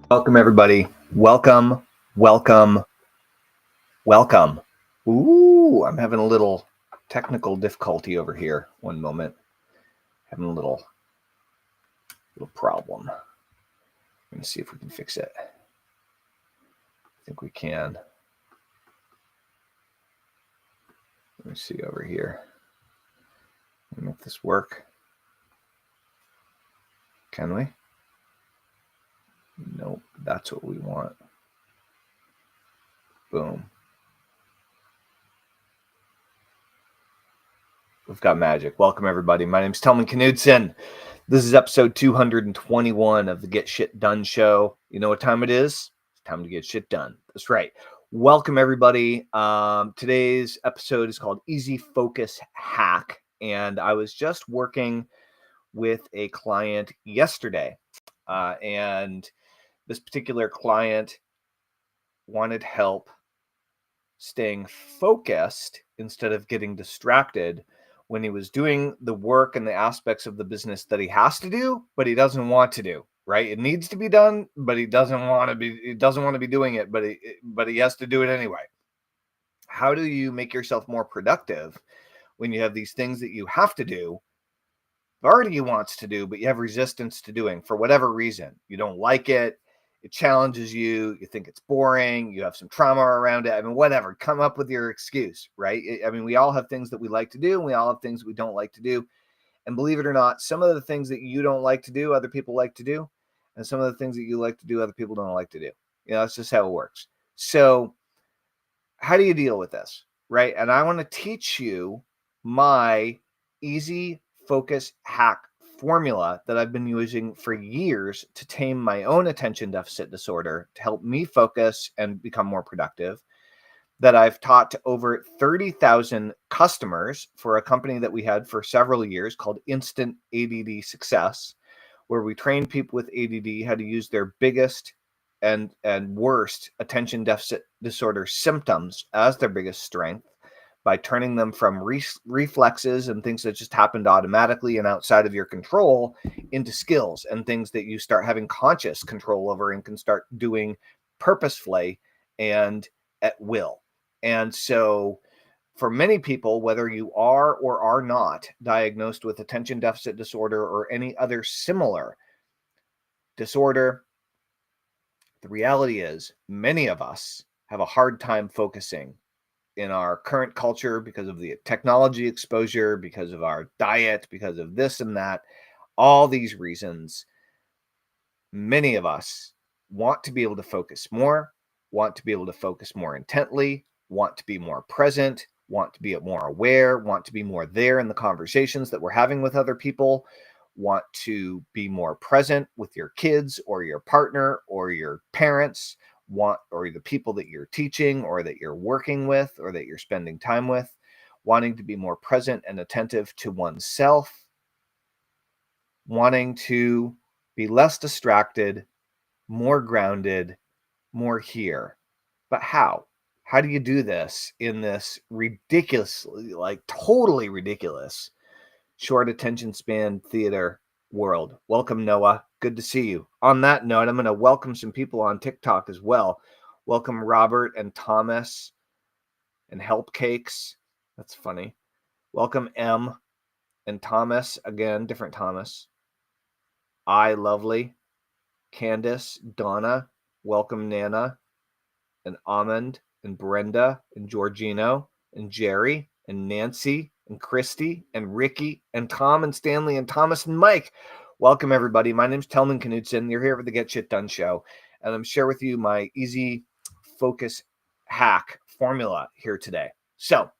Welcome, everybody. Welcome. Ooh, I'm having a little technical difficulty over here. One moment. Having a little problem. I'm going to see if we can fix it. I think we can. Let me see over here. Let me make this work. Can we? Nope, that's what we want. Boom. We've got magic. Welcome, everybody. My name's Tellman Knudsen. This is episode 221 of the Get Shit Done show. You know what time it is? It's time to get shit done. That's right. Welcome, everybody. Today's episode is called Easy Focus Hack. And I was just working with a client yesterday. And this particular client wanted help staying focused instead of getting distracted when he was doing the work and the aspects of the business that he has to do, but he doesn't want to do, right? It needs to be done, but he doesn't want to be doing it, but he has to do it anyway. How do you make yourself more productive when you have these things that you have to do, already you wants to do, but you have resistance to doing for whatever reason? You don't like it. It challenges you. You think it's boring. You have some trauma around it. I mean, whatever. Come up with your excuse, right? I mean, we all have things that we like to do, and we all have things we don't like to do. And believe it or not, some of the things that you don't like to do, other people like to do. And some of the things that you like to do, other people don't like to do. You know, that's just how it works. So how do you deal with this, right? And I want to teach you my easy focus hack formula that I've been using for years to tame my own attention deficit disorder, to help me focus and become more productive, that I've taught to over 30,000 customers for a company that we had for several years called Instant ADD Success, where we train people with ADD how to use their biggest and worst attention deficit disorder symptoms as their biggest strength, by turning them from reflexes and things that just happened automatically and outside of your control into skills and things that you start having conscious control over and can start doing purposefully and at will. And so for many people, whether you are or are not diagnosed with attention deficit disorder or any other similar disorder, the reality is many of us have a hard time focusing in our current culture because of the technology exposure, because of our diet, because of this and that, all these reasons. Many of us want to be able to focus more, want to be able to focus more intently, want to be more present, want to be more aware, want to be more there in the conversations that we're having with other people, want to be more present with your kids or your partner or your parents, or the people that you're teaching or that you're working with or that you're spending time with, wanting to be more present and attentive to oneself, wanting to be less distracted, more grounded, more here. But how? How do you do this in this ridiculously, totally ridiculous short attention span theater world? Welcome, Noah. Good to see you. On that note, I'm going to welcome some people on TikTok as well. Welcome Robert and Thomas and Help Cakes. That's funny. Welcome M and Thomas. Again, different Thomas. I Lovely. Candace, Donna. Welcome Nana and Amand and Brenda and Georgino and Jerry and Nancy and Christy and Ricky and Tom and Stanley and Thomas and Mike. Welcome, everybody. My name's Tellman Knudsen. You're here for the Get Shit Done show, and I'm sharing with you my easy focus hack formula here today. So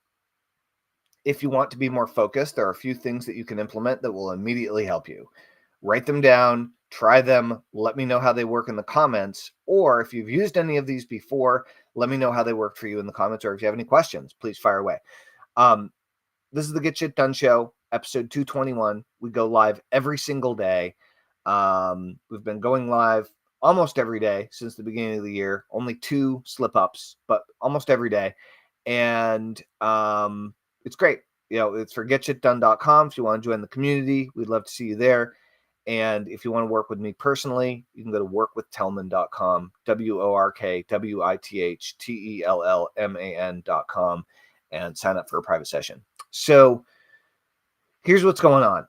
if you want to be more focused, there are a few things that you can implement that will immediately help you. Write them down, try them, let me know how they work in the comments, or if you've used any of these before, let me know how they work for you in the comments, or if you have any questions, please fire away. This is the Get Shit Done show, episode 221. We go live every single day. We've been going live almost every day since the beginning of the year. Only 2 slip ups, but almost every day. And it's great. It's for getshitdone.com. If you want to join the community, we'd love to see you there. And if you want to work with me personally, you can go to workwithtellman.com, WORKWITHTELLMAN.com, and sign up for a private session. So here's what's going on.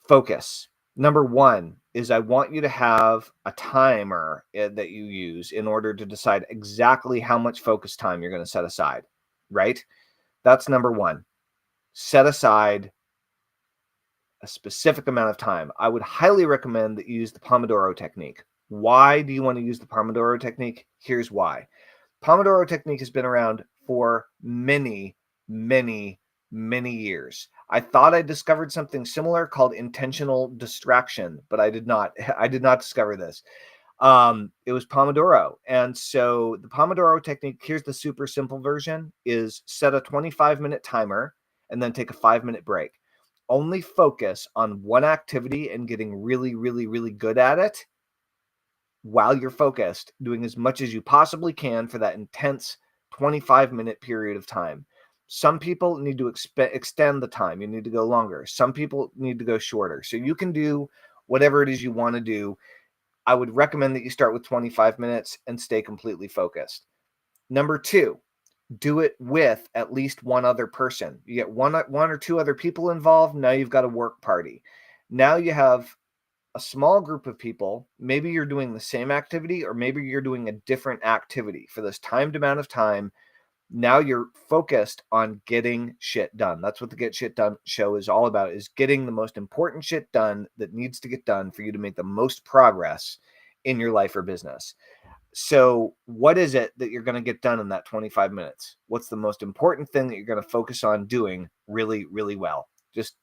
Focus. Number 1 is I want you to have a timer that you use in order to decide exactly how much focus time you're going to set aside, right? That's number 1. Set aside a specific amount of time. I would highly recommend that you use the Pomodoro technique. Why do you want to use the Pomodoro technique? Here's why. Pomodoro technique has been around for many, many, many years. I thought I discovered something similar called intentional distraction, but I did not. I did not discover this. It was Pomodoro. And so the Pomodoro technique, here's the super simple version, is set a 25-minute timer and then take a 5-minute break. Only focus on one activity and getting really, really, really good at it while you're focused, doing as much as you possibly can for that intense 25-minute period of time. Some people need to extend the time. You need to go longer. Some people need to go shorter. So you can do whatever it is you want to do. I would recommend that you start with 25 minutes and stay completely focused. Number 2, do it with at least one other person. You get one or two other people involved. Now you've got a work party. Now you have a small group of people. Maybe you're doing the same activity, or maybe you're doing a different activity for this timed amount of time. Now you're focused on getting shit done. That's what the Get Shit Done show is all about, is getting the most important shit done that needs to get done for you to make the most progress in your life or business. So what is it that you're going to get done in that 25 minutes? What's the most important thing that you're going to focus on doing really, really well? Just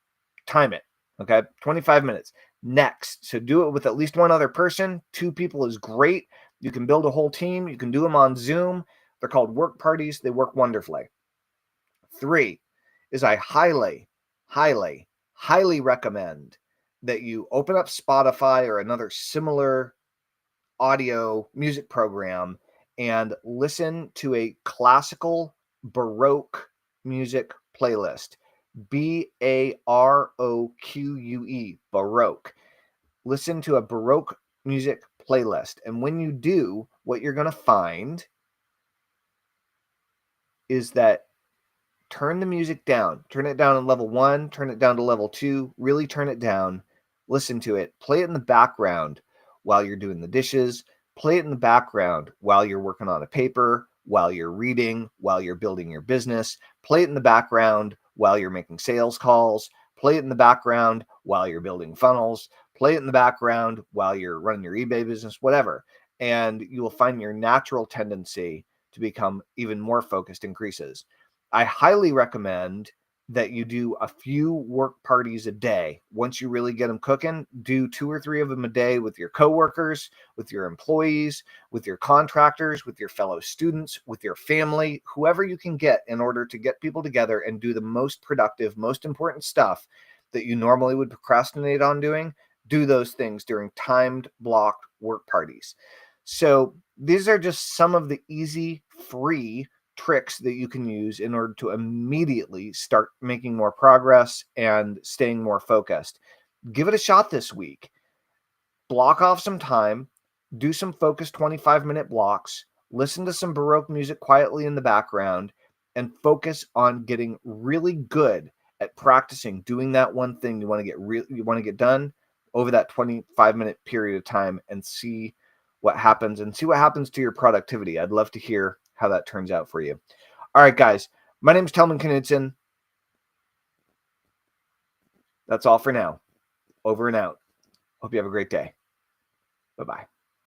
time it. Okay. 25 minutes. Next. So do it with at least one other person. 2 people is great. You can build a whole team. You can do them on Zoom. They're called work parties. They work wonderfully. 3 is I highly, highly, highly recommend that you open up Spotify or another similar audio music program and listen to a classical Baroque music playlist. Baroque, Baroque. Listen to a Baroque music playlist. And when you do, what you're going to find is that turn the music down. Turn it down on level 1, turn it down to level 2, really turn it down. Listen to it. Play it in the background while you're doing the dishes. Play it in the background while you're working on a paper, while you're reading, while you're building your business. Play it in the background while you're making sales calls. Play it in the background while you're building funnels. Play it in the background while you're running your eBay business, whatever. And you will find your natural tendency to become even more focused increases. I highly recommend that you do a few work parties a day. Once you really get them cooking, do 2 or 3 of them a day with your coworkers, with your employees, with your contractors, with your fellow students, with your family, whoever you can get, in order to get people together and do the most productive, most important stuff that you normally would procrastinate on doing. Do those things during timed, blocked work parties. So these are just some of the easy, free tricks that you can use in order to immediately start making more progress and staying more focused. Give it a shot this week. Block off some time, do some focused 25-minute blocks, listen to some Baroque music quietly in the background, and focus on getting really good at practicing doing that one thing you want to get done over that 25-minute period of time, and see what happens to your productivity. I'd love to hear how that turns out for you. All right, guys, my name is Tellman Knudsen. That's all for now. Over and out. Hope you have a great day. Bye-bye.